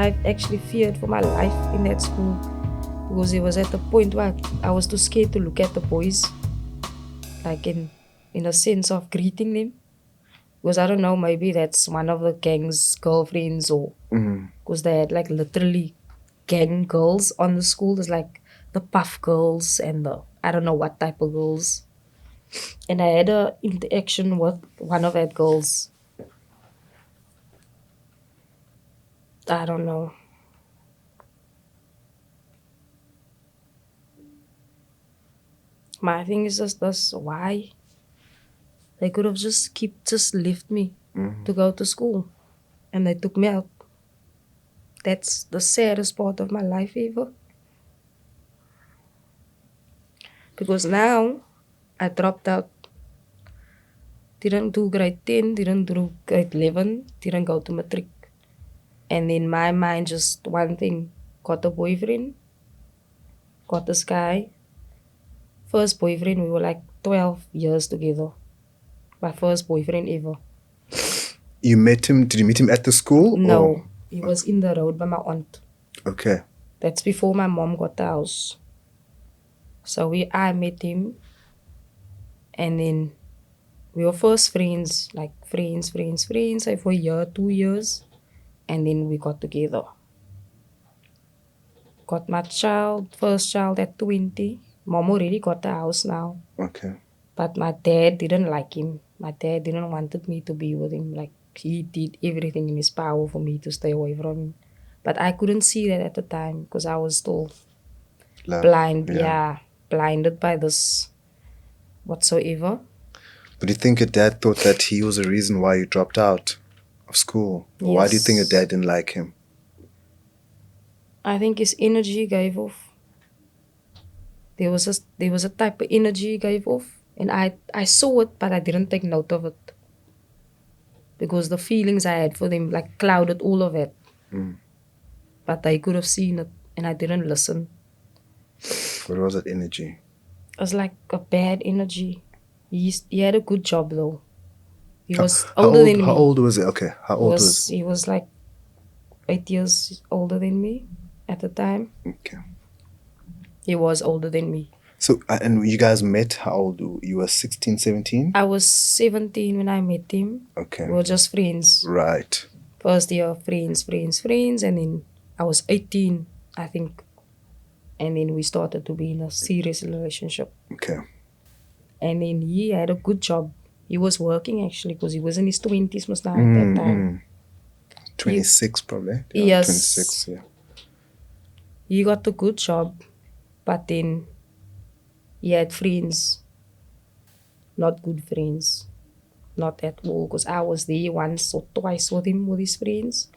I actually feared for my life in that school because it was at the point where I was too scared to look at the boys, like in a sense of greeting them. Because I don't know, maybe that's one of the gang's girlfriends, or because they had like literally gang girls on the school. There's like the puff girls and the I don't know what type of girls. And I had a interaction with one of that girls. I don't know. My thing is just this: why they could have just left me to go to school, and they took me out. That's the saddest part of my life ever. Because now I dropped out. Didn't do grade 10, didn't do grade 11, didn't go to matric. And in my mind, just one thing: got a boyfriend, got this guy. First boyfriend, we were like 12 years together. My first boyfriend ever. You met him, did you meet him at the school? No, or? he was in the road by my aunt. Okay. That's before my mom got the house. So I met him, and then we were first friends, like friends, like for a year, 2 years, and then we got together. Got my first child at 20. Mom already got the house now. Okay. But my dad didn't like him. My dad didn't wanted me to be with him. Like, he did everything in his power for me to stay away from him. But I couldn't see that at the time because I was still blinded by this whatsoever. But do you think your dad thought that he was the reason why you dropped out of school? Or why do you think your dad didn't like him? I think his energy gave off. There was a type of energy he gave off. And I saw it, but I didn't take note of it. Because the feelings I had for them like clouded all of it. But I could have seen it, and I didn't listen. What was that energy? It was like a bad energy. He had a good job though. He was older than me. How old was he? Okay, how old was he? He was like 8 years older than me at the time. Okay. He was older than me. So, and you guys met, how old? You were 16, 17? I was 17 when I met him. Okay. We were just friends. Right. First year, friends. And then I was 18, I think. And then we started to be in a serious relationship. Okay. And then he had a good job. He was working actually because he was in his 20s most now at that time. 26 probably. Yes. 26, yeah. He got a good job, but then he had friends. Not good friends. Not at all, because I was there once or twice with him with his friends.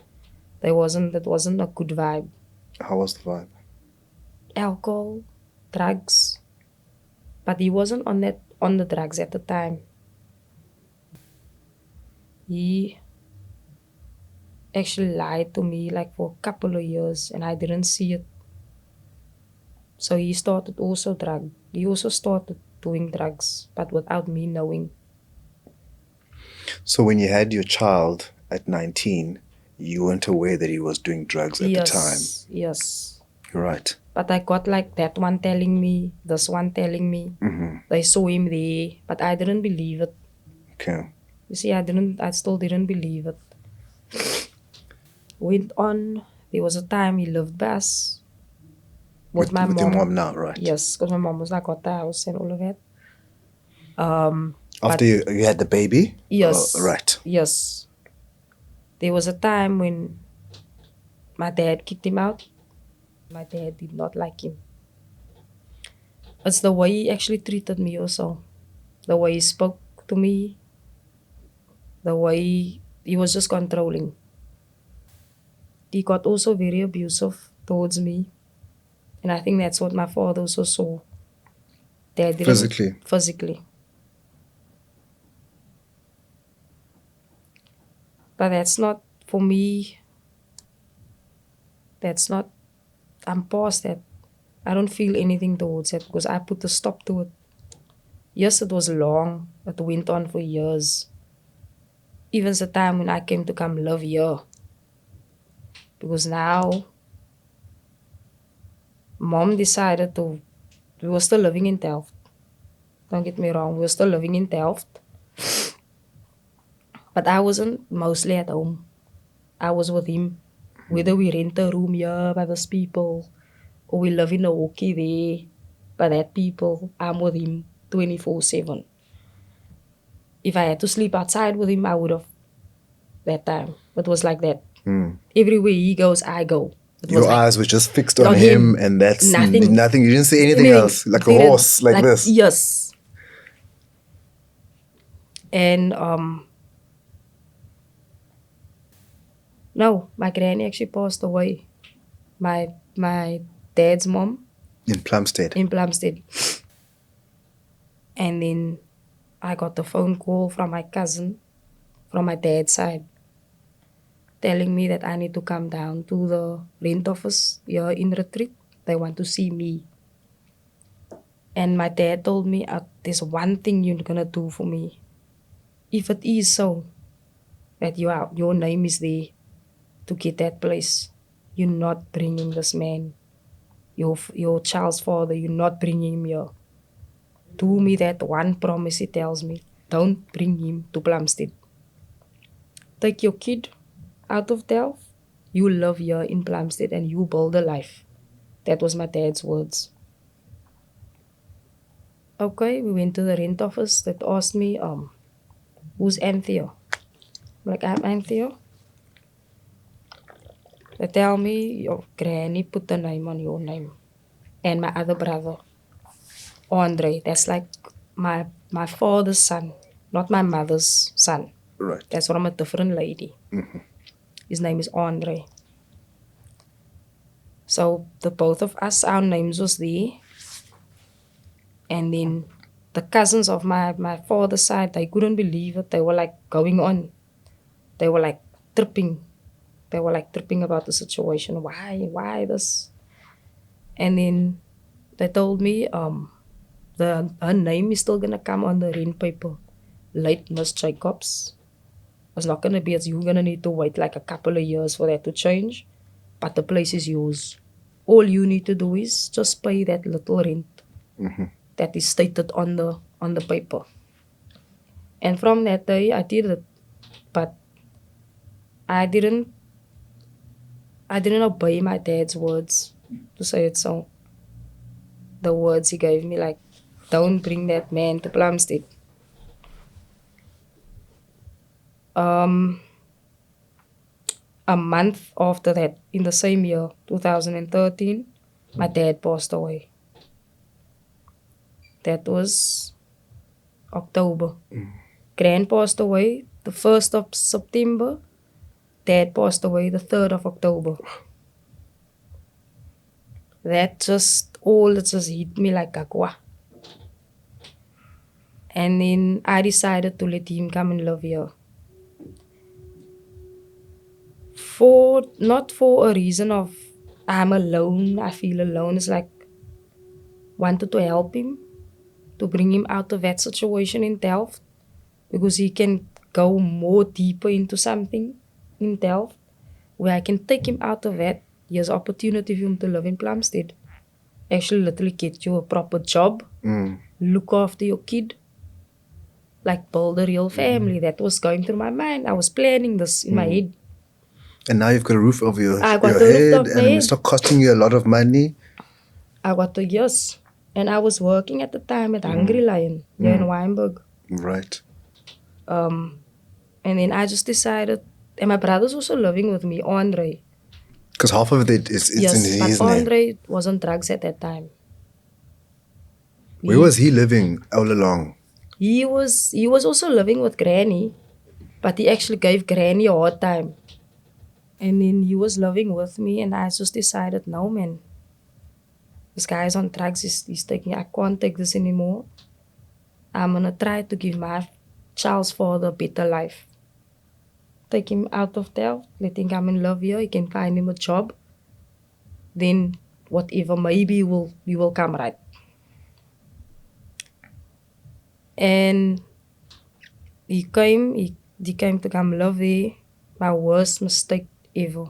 That wasn't a good vibe. How was the vibe? Alcohol, drugs. But he wasn't on the drugs at the time. He actually lied to me like for a couple of years and I didn't see it. So he started He also started doing drugs, but without me knowing. So when you had your child at 19, you weren't aware that he was doing drugs at the time? Yes. Right. But I got like that one telling me, this one telling me. They saw him there, but I didn't believe it. Okay. You see, I still didn't believe it. Went on. There was a time he lived by us. With my mom. With your mom now, right? Yes, because my mom was like got the house and all of that. After you had the baby? Yes. Right. Yes. There was a time when my dad kicked him out. My dad did not like him. It's the way he actually treated me also. The way he spoke to me. The way he was just controlling. He got also very abusive towards me. And I think that's what my father also saw. Physically? Physically. But that's not, for me, I'm past that. I don't feel anything towards it because I put a stop to it. Yes, it was long. It went on for years. Even the time when I came to come live here. because now mom decided to, we were still living in Delft. Don't get me wrong, we were still living in Delft. But I wasn't mostly at home. I was with him. Whether we rent a room here by those people or we live in a walkie there by that people, I'm with him 24/7. If I had to sleep outside with him, I would have that time. It was like that. Everywhere he goes, I go. It was Your like eyes were just fixed on on him, him. and that's Nothing. nothing. You didn't see anything else, like a Didn't- horse, like this. Yes. And no, my granny actually passed away. My dad's mom In Plumstead. in Plumstead. And then I got a phone call from my cousin from my dad's side telling me that I need to come down to the rent office here in Retreat. They want to see me. And my dad told me, there's one thing you're gonna do for me. If it is so that your name is there to get that place, you're not bringing this man, your child's father, you're not bringing him here. Do me that one promise, he tells me. Don't bring him to Plumstead. Take your kid out of Delft. You live here in Plumstead and you build a life. That was my dad's words. Okay, we went to the rent office. That asked me, who's Anthea? I'm like, I'm Anthea. They tell me, your granny put the name on your name. And my other brother, Andre. That's like my father's son, not my mother's son. Right. That's from a different lady. His name is Andre. So the both of us, our names was there. And then the cousins of my father's side, they couldn't believe it. They were like going on. They were like tripping. They were like tripping about the situation. Why this? And then they told me her name is still gonna come on the rent paper. Late Miss Jacobs. It's not gonna be as you're gonna need to wait like a couple of years for that to change. But the place is yours. All you need to do is just pay that little rent that is stated on the paper. And from that day I did it. But I didn't obey my dad's words, to say it so. The words he gave me, like, don't bring that man to Plumstead. A month after that, in the same year, 2013, my dad passed away. That was October. Gran passed away the 1st of September. Dad passed away the 3rd of October. That just hit me like a kwa. And then I decided to let him come and live here. Not for a reason of I'm alone, I feel alone. It's like wanted to help him, to bring him out of that situation in Delft, because he can go more deeper into something in Delft where I can take him out of that. Here's opportunity for him to live in Plumstead. Actually literally get you a proper job, look after your kid, like build a real family. That was going through my mind. I was planning this in my head. And now you've got a roof over your I got head, the roof over my and head. it's not costing you a lot of money. I got the yes. And I was working at the time at Hungry Lion here in Weinberg. Right. And then I just decided, and my brother's also living with me, Andre. Because half of it is Yes, in but his name. Andre was on drugs at that time. Where was he living all along? He was also living with Granny, but he actually gave Granny a hard time. And then he was living with me, and I just decided, no man, this guy is on drugs, he's taking, I can't take this anymore. I'm gonna try to give my child's father a better life. Take him out of there, let him come and live here, he can find him a job. Then whatever, maybe we will come right. And he came to come live there. My worst mistake ever.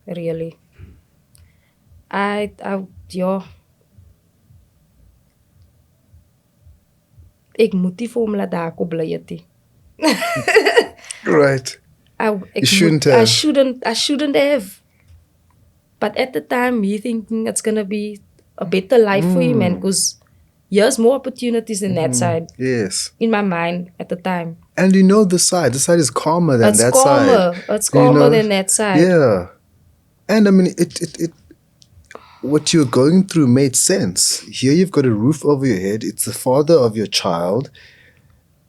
really. Ja, ek moet nie vir hom laat daar kom bly het nie. Right. You shouldn't I have. shouldn't have. But at the time, me thinking it's gonna be a better life for him, and because there's more opportunities in that side. Yes. In my mind at the time. And you know the side. The side is calmer than that side. It's calmer than that side. Yeah. And I mean, it what you're going through made sense. Here you've got a roof over your head. It's the father of your child.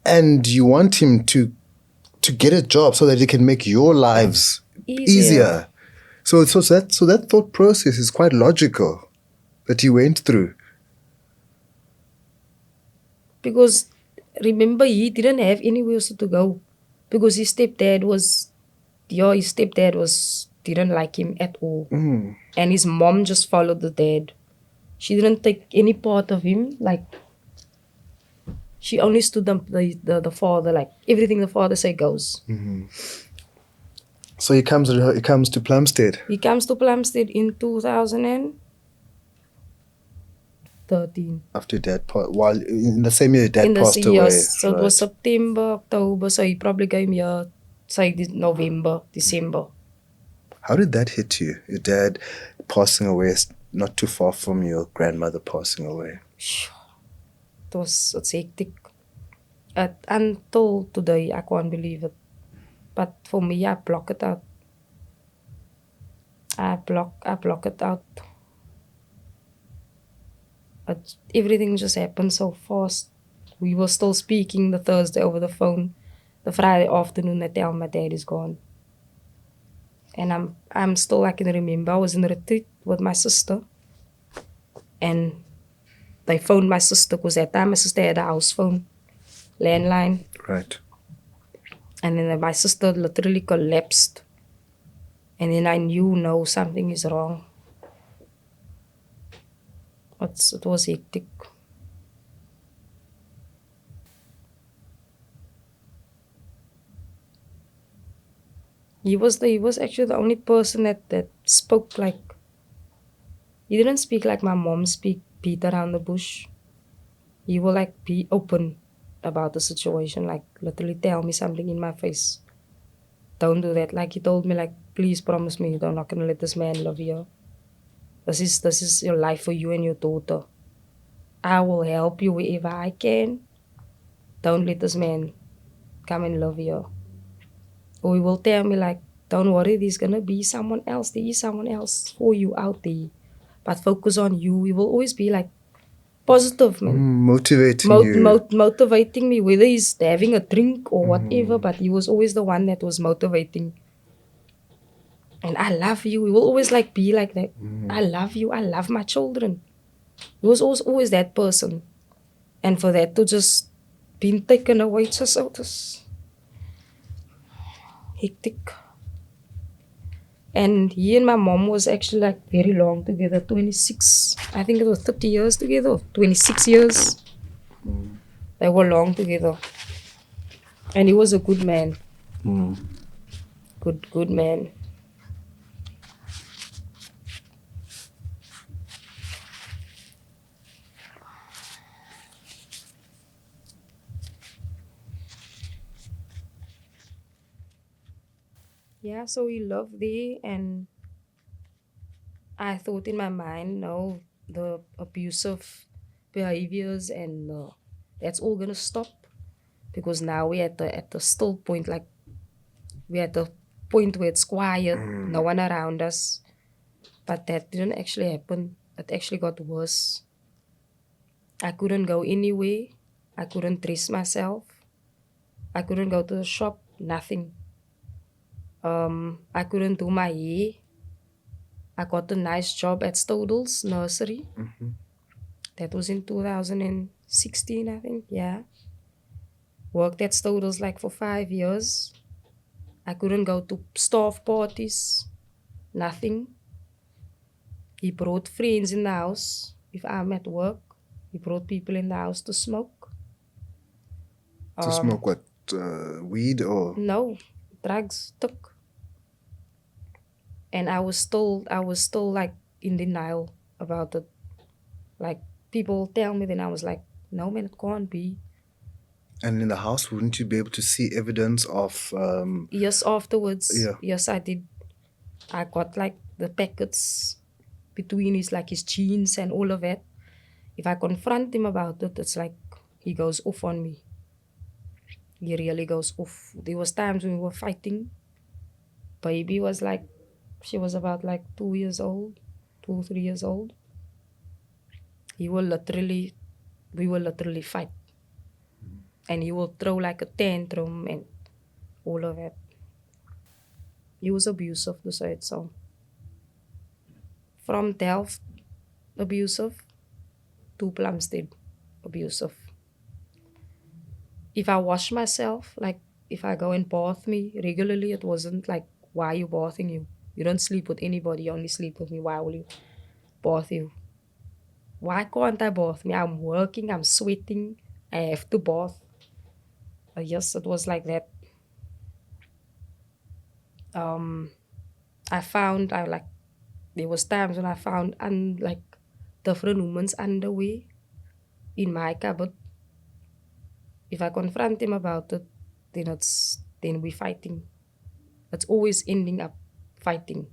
And you want him to get a job so that he can make your lives easier. So that thought process is quite logical that you went through. Because remember, he didn't have anywhere else to go. Because his stepdad didn't like him at all. And his mom just followed the dad. She didn't take any part of him. Like, she only stood the father. Like, everything the father say goes. So he comes to Plumstead. He comes to Plumstead in 2013. After dad while in the same year dad passed away. Yes. So it was September, October. So he probably came here, say November, December. How did that hit you? Your dad passing away not too far from your grandmother passing away. It's hectic. Until today, I can't believe it. But for me, I block it out. I block it out. Everything just happened so fast. We were still speaking the Thursday over the phone. The Friday afternoon, I tell my dad is gone. And I'm still, I can remember, I was in a retreat with my sister. And they phoned my sister, because that time my sister had a house phone, landline. Right. And then my sister literally collapsed. And then I knew, no, something is wrong. It was hectic. He was actually the only person that spoke like. He didn't speak like my mom beat around the bush. He will like be open about the situation, like literally tell me something in my face. Don't do that. Like he told me, like, please promise me you're not gonna let this man love you. This is your life for you and your daughter. I will help you wherever I can. Don't let this man come and love you. Or he will tell me, like, don't worry, there's gonna be someone else. There is someone else for you out there. But focus on you. He will always be like positive, man. Motivating me, whether he's having a drink or whatever, but he was always the one that was motivating. And I love you. He will always like be like that. I love you. I love my children. He was always that person. And for that to just be taken away, it's just hectic. And he and my mom was actually like very long together, 26, I think it was 30 years together, 26 years. They were long together. And he was a good man. Good man. Yeah, so he loved there, and I thought in my mind, no, the abusive behaviors and that's all gonna stop, because now we're at the still point, like we're at the point where it's quiet, no one around us. But that didn't actually happen. It actually got worse. I couldn't go anywhere. I couldn't dress myself. I couldn't go to the shop. Nothing. I couldn't do my hair. I got a nice job at Stodel's nursery. That was in 2016, I think. Yeah. Worked at Stodel's like for 5 years. I couldn't go to staff parties. Nothing. He brought friends in the house. If I'm at work, he brought people in the house to smoke. To smoke what? Weed or? No, drugs, took. And I was still like in denial about it. Like people tell me, then I was like, no man, it can't be. And in the house, wouldn't you be able to see evidence of? Years afterwards, Yeah. yes, I did. I got like the packets between his jeans and all of that. If I confront him about it, it's like he goes off on me. He really goes off. There was times when we were fighting. Baby was like, she was about like 2 years old, 2 3 years old. He will literally, we will literally fight, and he will throw like a tantrum and all of that. He was abusive, to say it so. From Delft, abusive, to Plumstead, abusive. If I wash myself, like if I go and bath me regularly, it wasn't like, why are you bathing you? You don't sleep with anybody, you only sleep with me. Why will you bath you? Why can't I bath me? I'm working, I'm sweating, I have to bath. Yes, it was like that. Um, I like, there was times when I found like different women's underwear in my cupboard. If I confront him about it, then we fighting. It's always ending up fighting.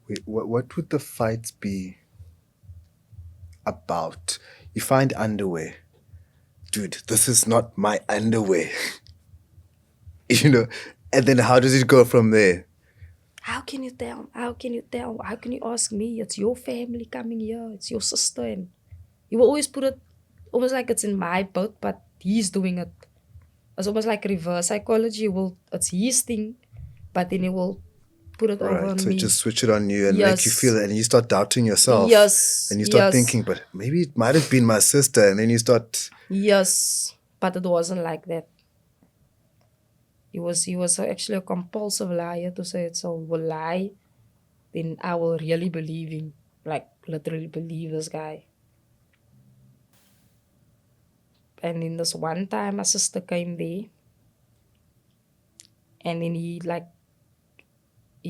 Wait, what would the fights be about? You find underwear, dude. This is not my underwear. You know, and then how does it go from there? How can you tell? How can you tell? How can you ask me? It's your family coming here. It's your sister, and you will always put it almost like it's in my boat, but he's doing it. It's almost like reverse psychology. It's his thing, but then he will put it over Right. on So me. just switch it on you and make you feel Yes, it, and you start doubting yourself, yes, and you start yes, thinking, but maybe it might have been my sister, and then you start. yes. But it wasn't like that. He was actually a compulsive liar, to say it so. He will lie, then I will really believe him. Like literally believe this guy. And in this one time, my sister came there, and then he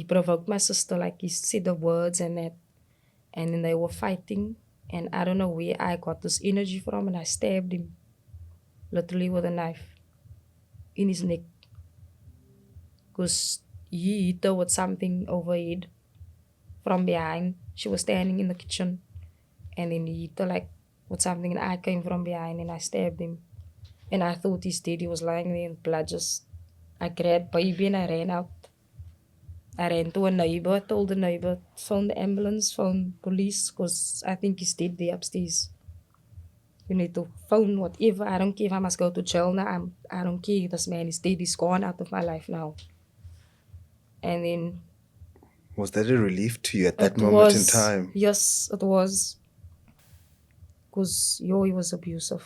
provoked my sister, like he said the words and that, and then they were fighting, and I don't know where I got this energy from, and I stabbed him literally with a knife in his neck, because he hit her with something overhead from behind. She was standing in the kitchen, and then he hit her like with something, and I came from behind and I stabbed him. And I thought he's dead. He was lying there in blood. Just I grabbed baby and I ran out. I ran to a neighbor, told the neighbor, phone the ambulance, phone police, because I think he's dead there upstairs. You need to phone whatever. I don't care if I must go to jail now. I don't care. This man is dead. He's gone out of my life now. And then Was that a relief to you at that it moment in was, time? yes, it was, because he was abusive.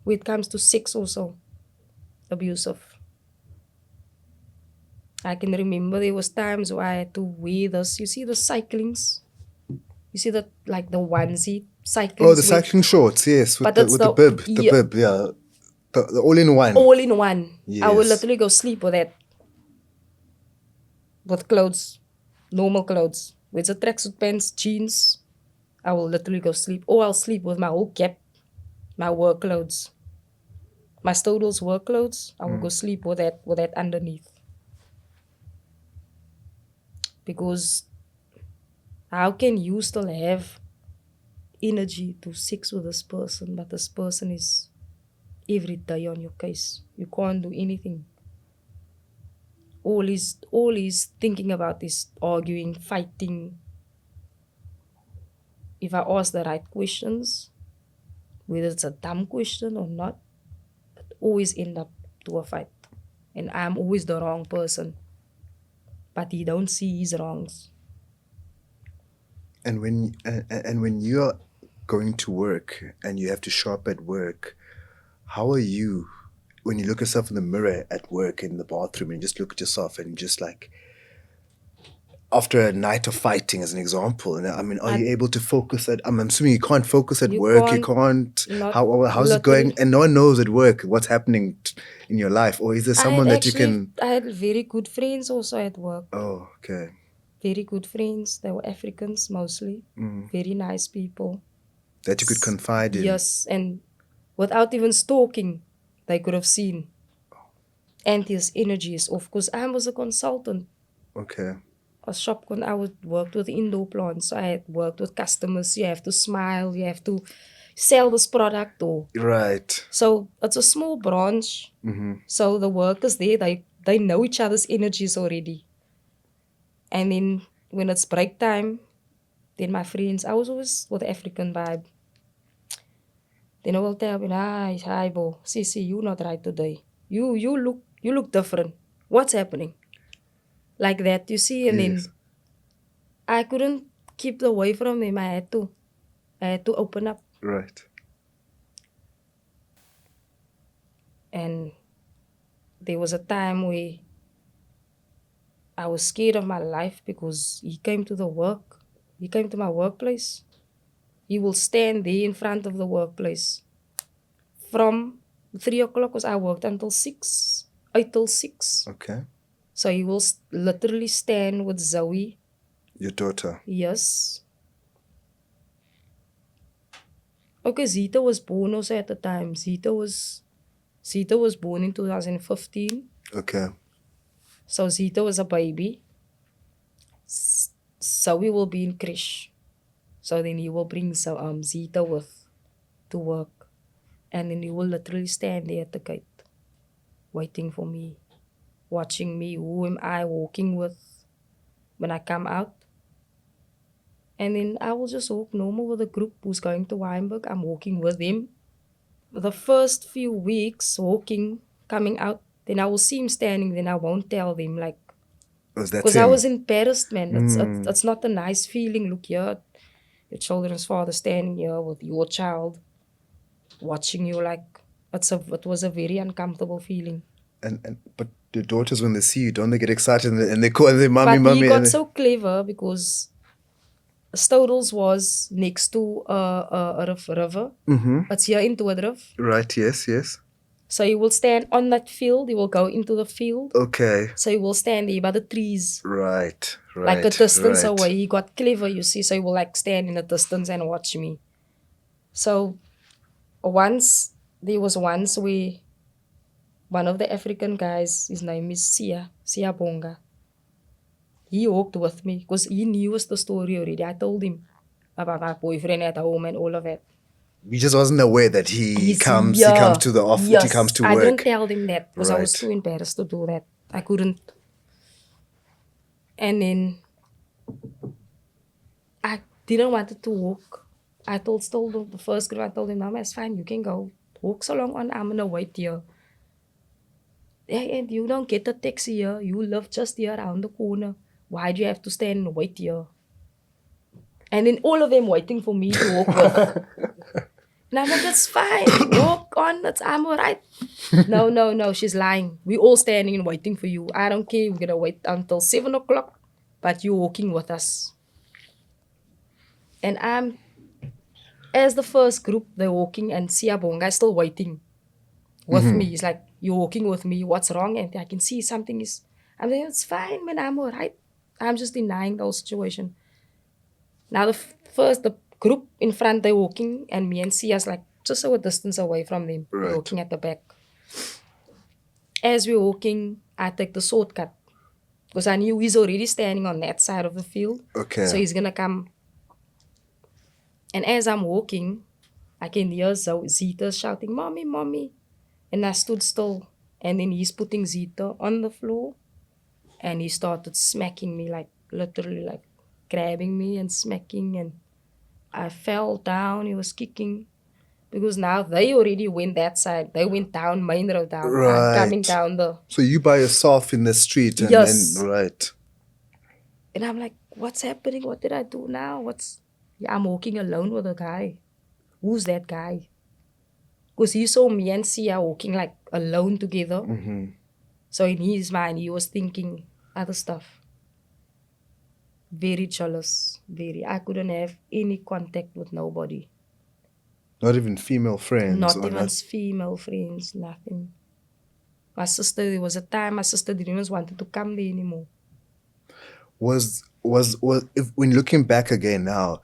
When it comes to sex also, abusive. I can remember there was times where I had to wear this. You see the cyclings? You see the like the onesie Oh, the cyclings with, cycling shorts, yes, but it's with the yeah, bib, yeah, the all in one. all in one. I will Yes. literally go sleep with that, with clothes, normal clothes, with the tracksuit pants, jeans. I will literally go sleep, or I'll sleep with my whole cap, my work clothes, my Stodels work clothes. I will go sleep with that underneath, because how can you still have energy to sex with this person, but this person is every day on your case? You can't do anything. All he's thinking about is arguing, fighting. If I ask the right questions, whether it's a dumb question or not, always end up to a fight. And I'm always the wrong person. But he don't see his wrongs. And when you're going to work and you have to show up at work, how are you when you look yourself in the mirror at work in the bathroom and you just look at yourself and just like, after a night of fighting, as an example? And I mean, are you I, able to focus at? I'm assuming you can't focus at you work. You can't, can't. not How's it going? literally. And no one knows at work what's happening in your life. Or is there someone that you can? I had very good friends also at work. Oh, okay. Very good friends. They were Africans mostly. Very nice people. That you could confide in. Yes, and without even stalking, they could have seen Anthea's energy is off. Because I was a consultant. Okay. A shop when I would worked with indoor plants. So I had worked with customers. You have to smile. You have to sell this product or Right. so it's a small branch. So the workers there, they know each other's energies already. And then when it's break time, then my friends, I was always with the African vibe. Then I will tell me, hi, bo, see, you not right today. You look different. What's happening? Like that, you see. And Yes. then I couldn't keep away from them. I had to open up. Right. And there was a time where I was scared of my life because he came to my workplace. He will stand there in front of the workplace from 3 o'clock because I worked until 6, 8 till 6. Okay. So he will literally stand with Zoe. Your daughter. Yes. Okay, Zita was born also at the time. Zita was born in 2015. Okay. So Zita was a baby. Zoe will be in creche. So then he will bring Zita with to work. And then he will literally stand there at the gate, waiting for me, watching me. Who am I walking with when I come out? And then I will just walk normal with a group who's going to Weinberg. I'm walking with them. The first few weeks walking, coming out, then I will see him standing, then I won't tell them like, Was that because I him? was embarrassed, man. It's not a nice feeling. Look here, your children's father standing here with your child, watching you like it was a very uncomfortable feeling. But the daughters, when they see you, don't they get excited and they call and they mommy, But mommy? he got and so clever because Stodels was next to a river. It's here in Toedrift. Right. Yes. Yes. So he will stand on that field. He will go into the field. Okay. So he will stand there by the trees. Right. Right. Like a distance right. away. He got clever, you see. So he will like stand in a distance and watch me. So there was once where one of the African guys, his name is Sia Bonga. He walked with me because he knew the story already. I told him about my boyfriend at home and all of that. He just wasn't aware that he comes to the office, yes. he comes to I work. didn't tell him that because I was Right. too embarrassed to do that. I couldn't. And then I didn't want to walk. I told the first group, I told him, no, it's fine, you can go. Walk so long on, I'm gonna wait here. Hey, and you don't get a taxi here. You live just here around the corner. Why do you have to stand and wait here? And then all of them waiting for me to walk with. And I'm like, that's fine. Walk on. I'm all right. No. She's lying. We all standing and waiting for you. I don't care. We're going to wait until 7 o'clock. But you're walking with us. And as the first group, they're walking and Siabonga is still waiting with me. He's like, you're walking with me. What's wrong? And I can see something is. I'm like, it's fine, man. I'm all right. I'm just denying the whole situation. Now the group in front, they're walking, and me and Sia's like just a distance away from them. Right. We're walking at the back. As we're walking, I take the shortcut because I knew he's already standing on that side of the field. Okay. So he's gonna come. And as I'm walking, I can hear Zita shouting, "Mommy, mommy!" And I stood still. And then he's putting Zita on the floor, and he started smacking me, like literally, like grabbing me and smacking, and I fell down. He was kicking because now they already went that side. They went down Main Road down. I'm coming Right. down the. So you by yourself in the street and Yes. then right. And I'm like, what's happening? What did I do now? I'm walking alone with a guy. Who's that guy? Because he saw me and Sia walking like alone together. So in his mind, he was thinking other stuff. Very jealous. Very. I couldn't have any contact with nobody. Not even female friends Not or even not. female friends, nothing. My sister, there was a time my sister didn't even want to come there anymore. Was if when looking back again now,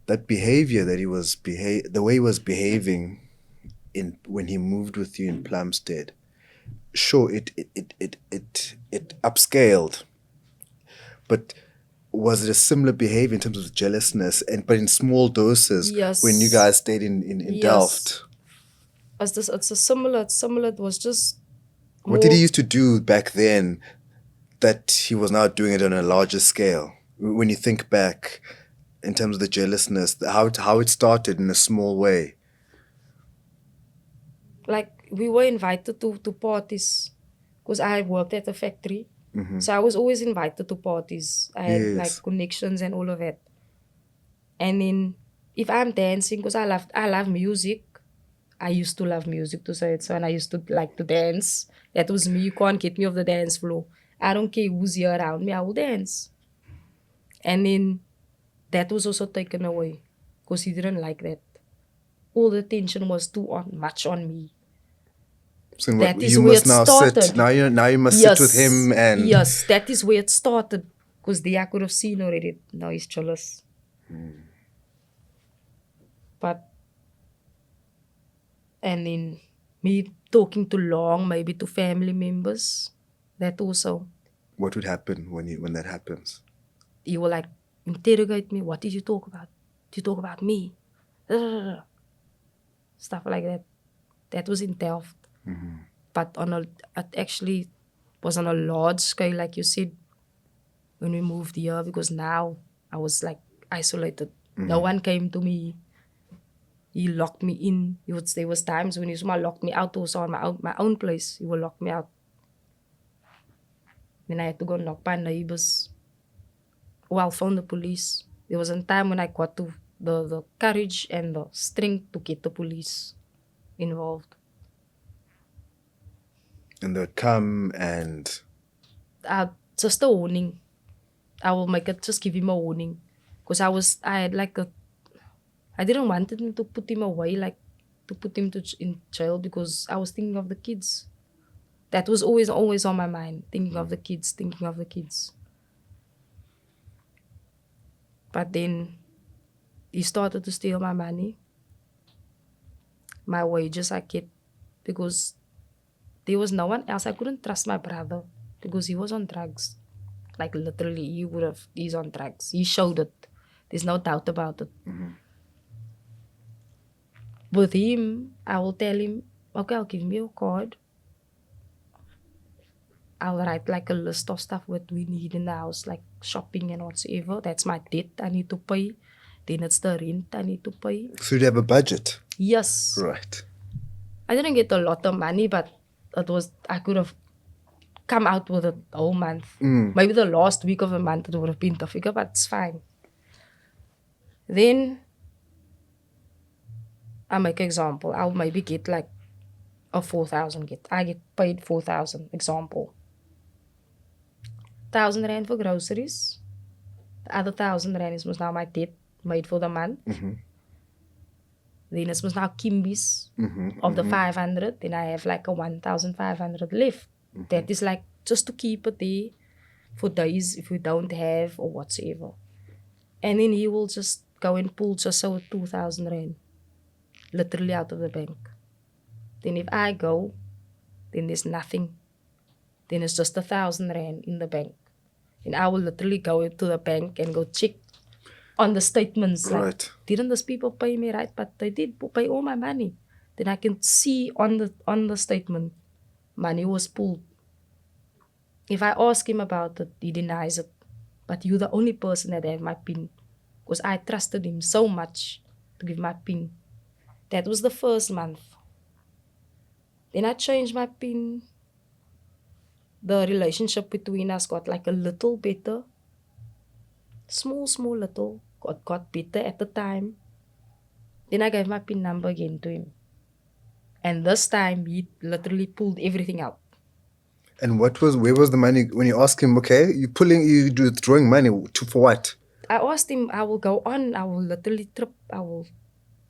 that behavior that he was the way he was behaving in when he moved with you in Plumstead, sure it upscaled, but was it a similar behavior in terms of jealousness and but in small doses when you Yes. guys stayed in Yes. Delft? It's similar. It was just What did he more used to do back then that he was now doing it on a larger scale? When you think back in terms of the jealousness, how it started in a small way. like we were invited to parties because I worked at a factory. So I was always invited to parties. I had like Yes. connections and all of that. And then if I'm dancing, because I love music. I used to love music to say it so, and I used to like to dance. That was me. You can't get me off the dance floor. I don't care who's here around me, I will dance. And then that was also taken away because he didn't like that. All the attention was much on me. So what, That is you where must it now sit. started. Now you must sit with Yes, him and yes, that is where it started. Because there I could have seen already. Now he's jealous. But, and then me talking too long, maybe to family members, that also. what would happen when that happens? He will like interrogate me. What did you talk about? Did you talk about me? Stuff like that. That was in Delft. But it actually was on a large scale, like you said, when we moved here, because now I was like isolated. No one came to me. He locked me in. There was times when he locked me out also on my own place. He would lock me out. Then I had to go knock by neighbors. Well, phone the police. There was a time when I got to the courage and the strength to get the police involved. And they'd come and Just a warning. I will just give him a warning. Because I had like I didn't want him to put him away, like to put him in jail because I was thinking of the kids. That was always on my mind, thinking of the kids, thinking of the kids. But then he started to steal my money, my wages I kept, because there was no one else. I couldn't trust my brother because he was on drugs. Like literally, he's on drugs. He showed it. There's no doubt about it. With him, I will tell him, okay, I'll give him your card. I'll write like a list of stuff what we need in the house, like shopping and whatsoever. That's my debt I need to pay. Then it's the rent I need to pay. so you'd have a budget. Yes. Right. I didn't get a lot of money, but I could have come out with it the whole month. Maybe the last week of the month it would have been difficult, but it's fine. Then I make an example. I'll maybe get like a 4,000 I get paid 4,000, example. 1,000 rand for groceries. The other 1,000 rand is now my debt made for the month. Then it's now Kimbi's of the 500. Then I have like a 1,500 left. That is like just to keep it there for days if we don't have or whatsoever. And then he will just go and pull just so 2,000 rand literally out of the bank. Then if I go, then there's nothing. Then it's just 1,000 rand in the bank. And I will literally go into the bank and go check on the statements. Like, Right. didn't those people pay me right? But they did pay all my money. Then I can see on the statement, money was pulled. If I ask him about it, he denies it. But you're the only person that have my PIN. Because I trusted him so much to give my PIN. That was the first month. Then I changed my PIN. The relationship between us got like a little better. Small little. Got better at the time. Then I gave my PIN number again to him. And this time he literally pulled everything out. And where was the money when you ask him, okay, you withdrawing money for what? I asked him, I will go on, I will literally trip, I will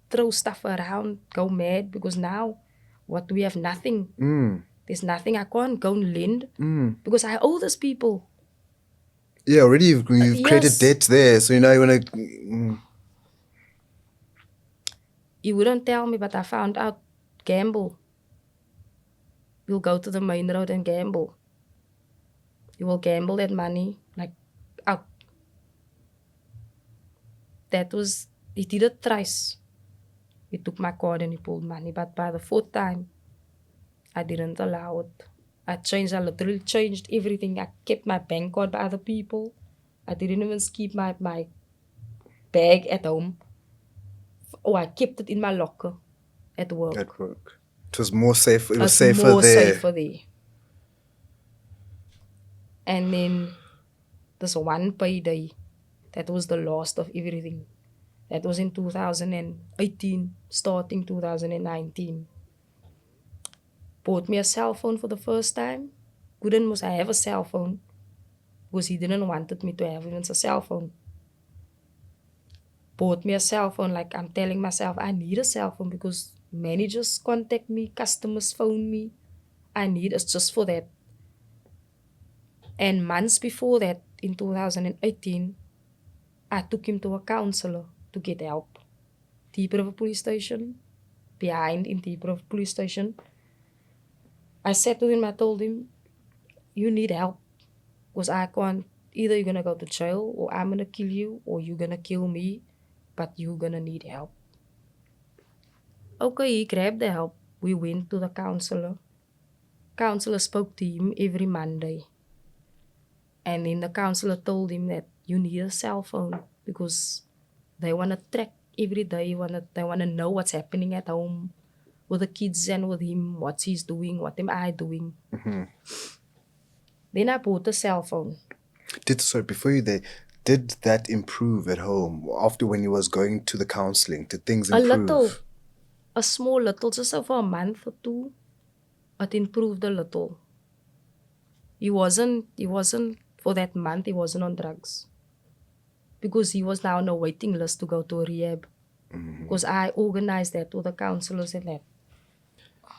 throw stuff around, go mad, because now what we have nothing. There's nothing. I can't go and lend because I owe these people. Yeah, already you've created Yes. debt there, so now you want to. He wouldn't tell me, but I found out gamble. You'll go to the main road and gamble. You will gamble that money, like, out. That was, he did it thrice. He took my card and he pulled money, but by the fourth time, I didn't allow it. I literally changed everything. I kept my bank card by other people. I didn't even keep my bag at home. Oh, I kept it in my locker at work. At work. It was more safe. It was It's safer more there. safer there. And then this one payday, that was the last of everything. That was in 2018, starting 2019. Bought me a cell phone for the first time. Must I have a cell phone? Because he didn't wanted me to have even a cell phone. Bought me a cell phone, like I'm telling myself, I need a cell phone because managers contact me, customers phone me. I need it just for that. And months before that, in 2018, I took him to a counselor to get help. Deep River Police Station, behind in Deep River Police Station. I said to him, I told him, you need help. Because I can't, either you're going to go to jail or I'm going to kill you or you're going to kill me, but you're going to need help. Okay, he grabbed the help. We went to the counselor. Counselor spoke to him every Monday. And then the counselor told him that you need a cell phone because they want to track every day. They want to know what's happening at home with the kids and with him, what he's doing, what am I doing. Then I bought a cell phone. Before you there, did that improve at home after when you was going to the counseling? Did things improve? A small little, just over a month or two, it improved a little. He wasn't, for that month, he wasn't on drugs. Because he was now on a waiting list to go to a rehab. Because I organized that with the counselors and that.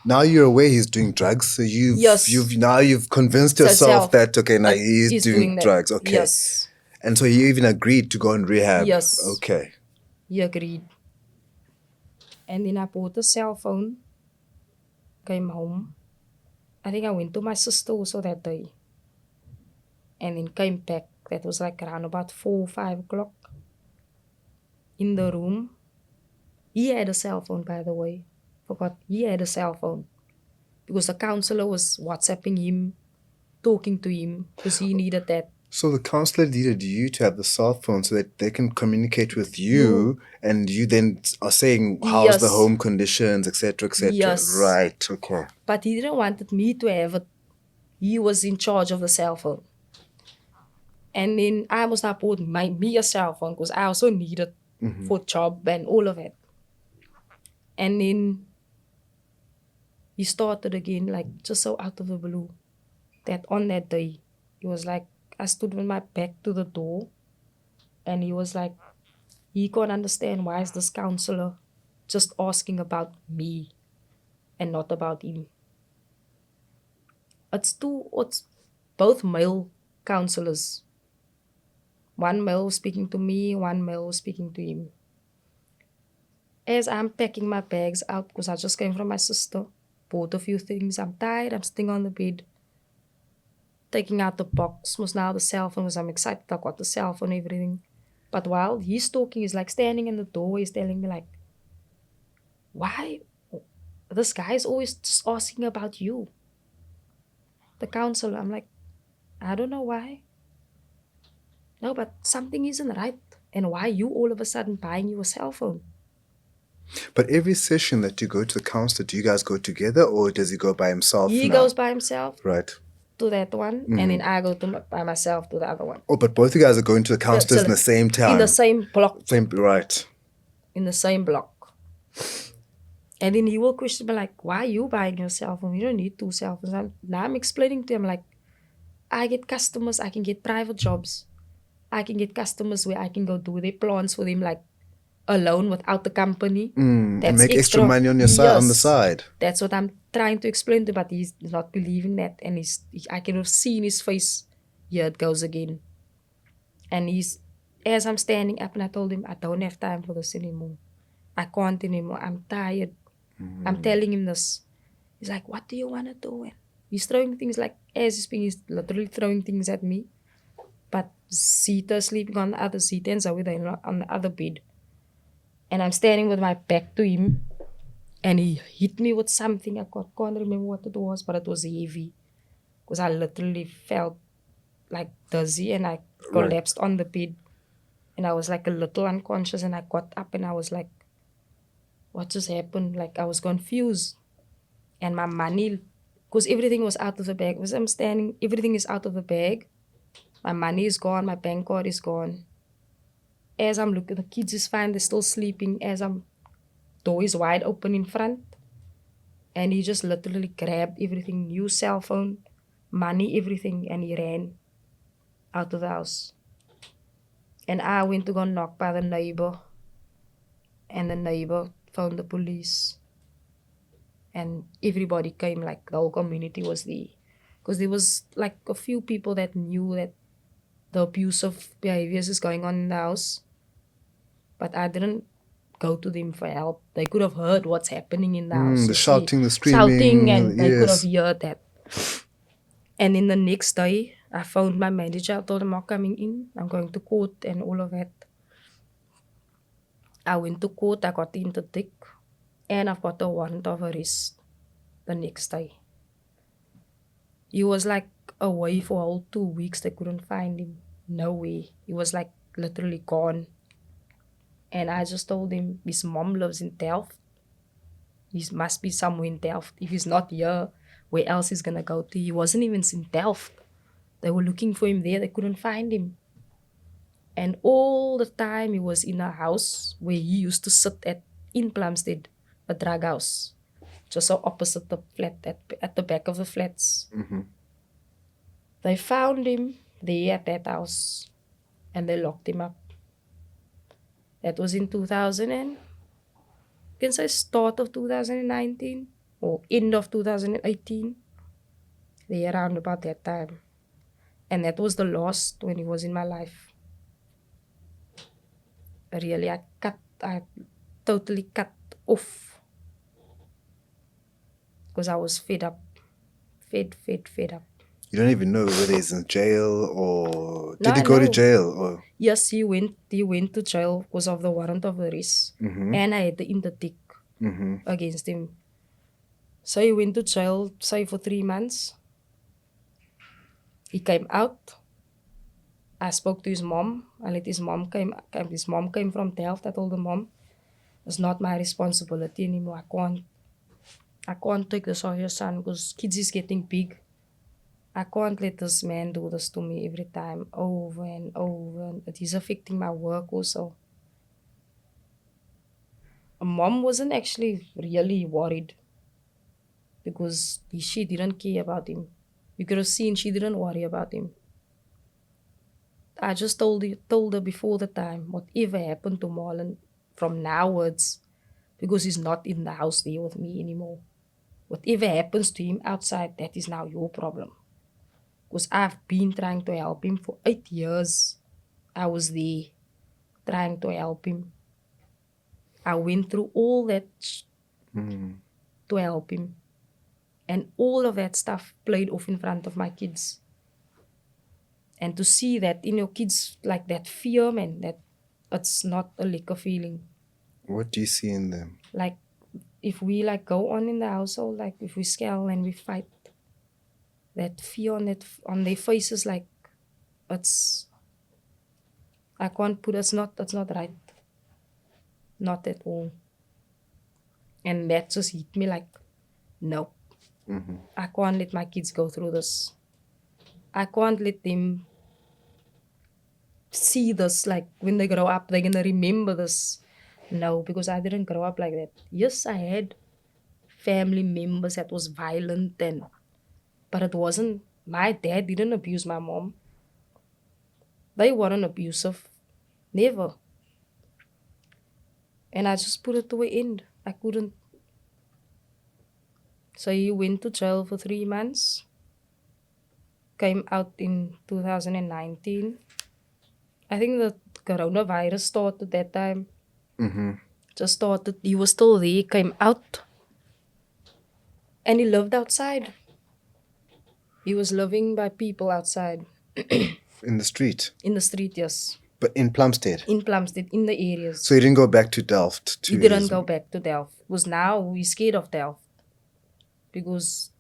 Now you're aware he's doing drugs, so you've convinced yourself that okay, now he's doing drugs. Okay. Yes. And so he even agreed to go on rehab. Yes. Okay. He agreed. And then I bought a cell phone, came home. I think I went to my sister also that day. And then came back. That was like around about 4 or 5 o'clock. In the room. He had a cell phone, by the way. Forgot, he had a cell phone. Because the counselor was WhatsApping him, talking to him, because he needed that. So the counselor needed you to have the cell phone so that they can communicate with you, and you then are saying how's the home conditions, etc., etc. Yes. Right. Okay. But he didn't want me to have it. He was in charge of the cell phone. And then I must have bought me a cell phone because I also needed for job and all of it. And then he started again, like just so out of the blue. That on that day, he was like, I stood with my back to the door and he was like, he can't understand why is this counselor just asking about me and not about him. It's both male counselors. One male was speaking to me, one male was speaking to him. As I'm packing my bags out, because I just came from my sister, bought a few things, I'm tired, I'm sitting on the bed, taking out the box, was now the cell phone, because I'm excited, I got the cell phone and everything. But while he's talking, he's like standing in the doorway, he's telling me like, why? This guy is always just asking about you. The counselor, I'm like, I don't know why. No, but something isn't right. And why you all of a sudden buying you a cell phone? But every session that you go to the counselor, do you guys go together or does he go by himself? He goes by himself. Right. To that one, and then I go by myself to the other one. Oh, but both you guys are going to the counselors in the same time? In the same block. Right. In the same block. And then he will question me like, why are you buying your cell phone? You don't need two cell phones. Now I'm explaining to him like, I get customers, I can get private jobs. I can get customers where I can go do their plans for them like alone without the company. And That's make extra extra. money on your side on the Yes. side. That's what I'm trying to explain to him, but he's not believing that. And I can see in his face, here it goes again. And as I'm standing up and I told him, I don't have time for this anymore. I can't anymore. I'm tired. I'm telling him this. He's like, what do you want to do? And he's throwing things like, as he's being, he's literally throwing things at me. But Zita sleeping on the other seat and Zoe on the other bed. And I'm standing with my back to him. And he hit me with something. I can't remember what it was, but it was heavy. Because I literally felt like dizzy and I collapsed on the bed. And I was like a little unconscious and I got up and I was like, what just happened? Like I was confused. And my money, because everything was out of the bag. As I'm standing, everything is out of the bag. My money is gone, my bank card is gone. As I'm looking, the kids is fine, they're still sleeping. Door is wide open in front. And he just literally grabbed everything, new cell phone, money, everything, and he ran out of the house. And I went to go knock by the neighbor. And the neighbor phoned the police. And everybody came, like the whole community was there. Because there was like a few people that knew that the abusive behaviors is going on in the house. But I didn't go to them for help. They could have heard what's happening in the house. The You see, shouting, the shouting, and screaming. they could have Yes. heard that. And then the next day, I phoned my manager. I told him I'm coming in. I'm going to court and all of that. I went to court. I got the interdict. And I've got a warrant of arrest the next day. He was like away for a whole 2 weeks. They couldn't find him. No way. He was like literally gone. And I just told him his mom lives in Delft. He must be somewhere in Delft. If he's not here, where else he's gonna go to? He wasn't even in Delft. They were looking for him there. They couldn't find him. And all the time he was in a house where he used to sit in Plumstead, a drug house, just so opposite the flat, at the back of the flats. They found him there at that house and they locked him up. That was in 2000 and, you can say start of 2019 or end of 2018. They around about that time. And that was the last when he was in my life. Really, I totally cut off. Because I was fed up. Fed up. You don't even know whether he's in jail or No, did he go to no. jail or Yes, he went to jail because of the warrant of arrest. And I had the interdict against him. So he went to jail, say for 3 months. He came out. I spoke to his mom. I let his mom came. His mom came from Delft. I told the mom, it's not my responsibility anymore. I can't take this off your son because kids is getting big. I can't let this man do this to me every time, over and over. And it is affecting my work also. Mom wasn't actually really worried because she didn't care about him. You could have seen she didn't worry about him. I just told her before the time, whatever happened to Marlon from nowwards, because he's not in the house there with me anymore. Whatever happens to him outside, that is now your problem. Because I've been trying to help him for 8 years. I was there trying to help him. I went through all that to help him. And all of that stuff played off in front of my kids. And to see that in your kids, like that fear, man, that it's not a liquor feeling. what do you see in them? Like, if we like go on in the household, like if we scale and we fight, that fear on their faces, like it's, I can't put, that's not right. Not at all. And that just hit me like, no. I can't let my kids go through this. I can't let them see this, like when they grow up, they're gonna remember this. No, because I didn't grow up like that. Yes, I had family members that was violent, but it wasn't. My dad didn't abuse my mom. They weren't abusive, never. And I just put it to an end. I couldn't. So he went to jail for 3 months. Came out in 2019. I think the coronavirus started that time. Just started. He was still there. Came out, and he lived outside. He was living by people outside. In the street. In the street, yes. But in Plumstead. In Plumstead, in the areas. So he didn't go back to Delft. He didn't go back to Delft. Because now he's scared of Delft. Because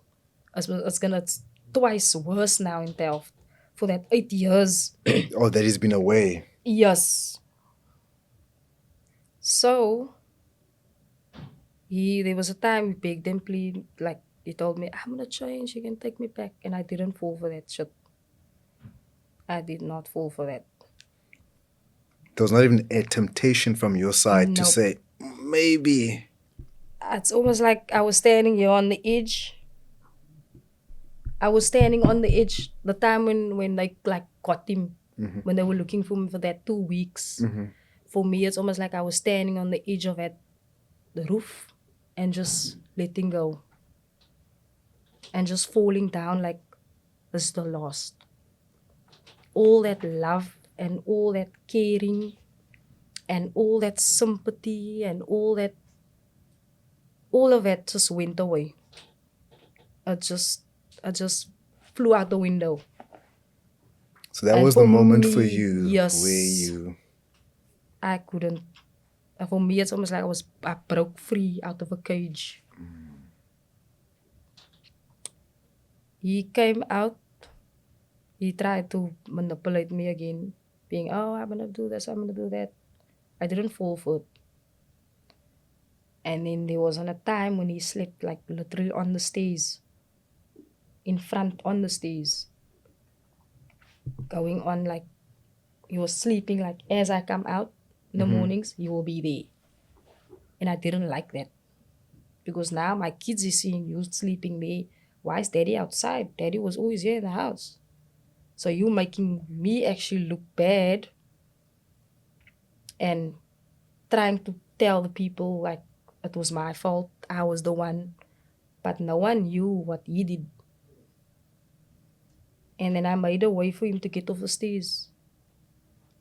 it's gonna twice worse now in Delft. For that 8 years. Oh, that he's been away. Yes. So there was a time we begged him, please, like he told me, I'm gonna change, you can take me back. And I didn't fall for that shit. I did not fall for that. There was not even a temptation from your side to say, maybe. It's almost like I was standing here on the edge. I was standing on the edge the time when they like got him, when they were looking for him for that 2 weeks. For me, it's almost like I was standing on the edge of the roof and just letting go. And just falling down like this is the last. All that love and all that caring and all that sympathy and all of it just went away. I just flew out the window. So that was the moment for you. Yes. Where you... I couldn't. For me, it's almost like I broke free out of a cage. He came out. He tried to manipulate me again. Being, I'm going to do this, I'm going to do that. I didn't fall for it. And then there wasn't a time when he slept like literally on the stairs. In front on the stairs. Going on like, he was sleeping like as I come out in the mornings, he will be there. And I didn't like that. Because now my kids is seeing you sleeping there. Why is daddy outside? Daddy was always here in the house. So you making me actually look bad and trying to tell the people like it was my fault, I was the one, but no one knew what he did. And then I made a way for him to get off the stairs.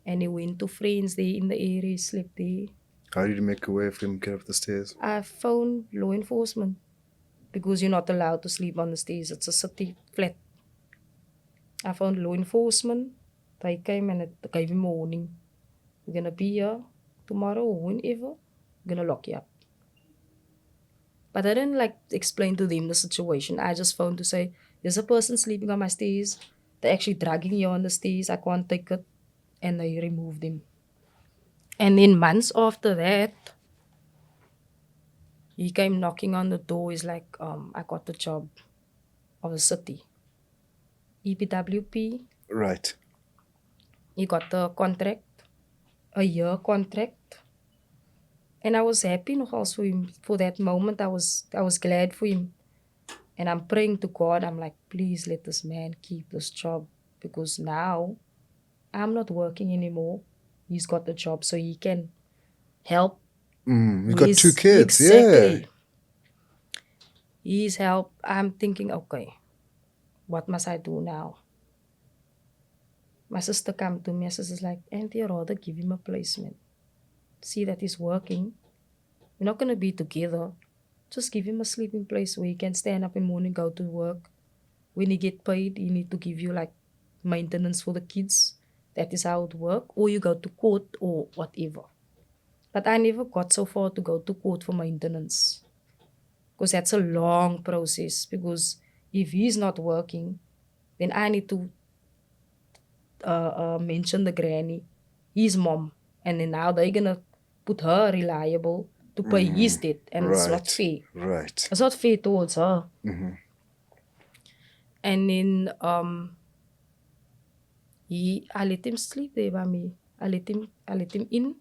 And he went to friends there in the area, slept there. How did you make a way for him to get up the stairs? I phoned law enforcement because you're not allowed to sleep on the stairs. It's a city flat. I found law enforcement. They came and gave him a warning. We're going to be here tomorrow or whenever. We're going to lock you up. But I didn't like explain to them the situation. I just phoned to say, there's a person sleeping on my stairs. They're actually dragging you on the stairs. I can't take it. And they removed him. And then months after that, he came knocking on the door. He's like, I got the job of the city. EPWP. Right. He got the contract, a year contract. And I was happy nogals for him. For that moment, I was glad for him. And I'm praying to God. I'm like, please let this man keep this job. Because now, I'm not working anymore. He's got the job so he can help. You got 2 kids, exactly. Yeah. He's help. I'm thinking, okay, what must I do now? My sister came to me. My sister's like, Anthea, rather give him a placement. See that he's working. We're not going to be together. Just give him a sleeping place where he can stand up in the morning, go to work. When he get paid, he need to give you like maintenance for the kids. That is how it works. Or you go to court or whatever. But I never got so far to go to court for maintenance. Because that's a long process. Because if he's not working, then I need to mention the granny, his mom. And then now they're going to put her reliable to pay his debt. And it's not fair. Right. It's not fair towards her. And then I let him sleep there by me. I let him in.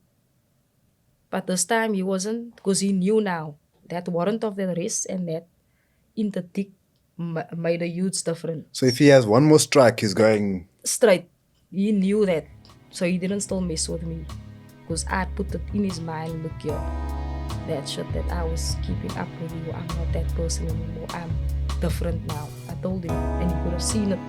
But this time he wasn't, because he knew now that warrant of the arrest and that interdict made a huge difference. So if he has one more strike, he's going. Straight. He knew that. So he didn't still mess with me. Because I put it in his mind, look here, that shit that I was keeping up with you, I'm not that person anymore. I'm different now. I told him, and he could have seen it